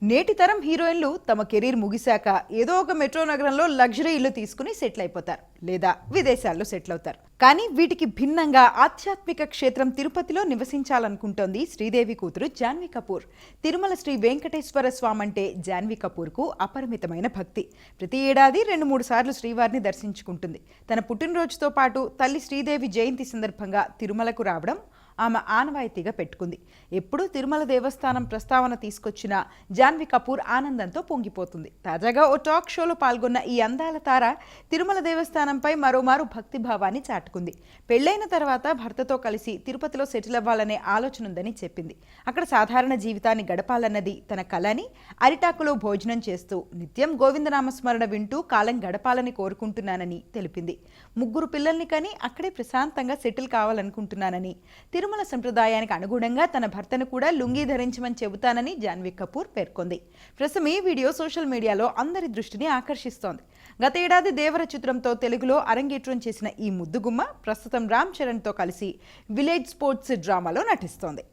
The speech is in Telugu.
నేటి తరం హీరోయిన్లు తమ కెరీర్ ముగిశాక ఏదో ఒక మెట్రో నగరంలో లగ్జరీ ఇల్లు తీసుకుని సెటిల్ అయిపోతారు లేదా విదేశాల్లో సెటిల్ అవుతారు. కానీ వీటికి భిన్నంగా ఆధ్యాత్మిక క్షేత్రం తిరుపతిలో నివసించాలనుకుంటోంది శ్రీదేవి కూతురు జాన్వీ కపూర్. తిరుమల శ్రీ వెంకటేశ్వర స్వామి అంటే జాన్వీ కపూర్కు అపరిమితమైన భక్తి. ప్రతి ఏడాది 2-3 సార్లు శ్రీవారిని దర్శించుకుంటుంది. తన పుట్టినరోజుతో పాటు తల్లి శ్రీదేవి జయంతి సందర్భంగా తిరుమలకు రావడం ఆమె ఆనవాయితీగా పెట్టుకుంది. ఎప్పుడూ తిరుమల దేవస్థానం ప్రస్తావన తీసుకొచ్చిన జాన్వీ కపూర్ ఆనందంతో పొంగిపోతుంది. తాజాగా ఓ టాక్ షోలో పాల్గొన్న ఈ అందాల తార తిరుమల దేవస్థానంపై మరోమారు భక్తిభావాన్ని చాటుకుంది. పెళ్లైన తర్వాత భర్తతో కలిసి తిరుపతిలో సెటిల్ అవ్వాలనే ఆలోచన ఉందని చెప్పింది. అక్కడ సాధారణ జీవితాన్ని గడపాలన్నది తన కలని, అరిటాకులో భోజనం చేస్తూ నిత్యం గోవిందనామస్మరణ వింటూ కాలం గడపాలని కోరుకుంటున్నానని తెలిపింది. 3 పిల్లల్ని కని అక్కడే ప్రశాంతంగా సెటిల్ కావాలనుకుంటున్నానని, తిరుమల సంప్రదాయానికి అనుగుణంగా తన భర్తను కూడా లుంగీ ధరించమని చెబుతానని జాన్వీ కపూర్ పేర్కొంది. ప్రస్తుతం ఈ వీడియో సోషల్ మీడియాలో అందరి దృష్టిని ఆకర్షిస్తోంది. గత ఏడాది దేవర చిత్రంతో తెలుగులో అరంగేట్రం చేసిన ఈ ముద్దుగుమ్మ ప్రస్తుతం రామ్ చరణ్తో కలిసి విలేజ్ స్పోర్ట్స్ డ్రామాలో నటిస్తోంది.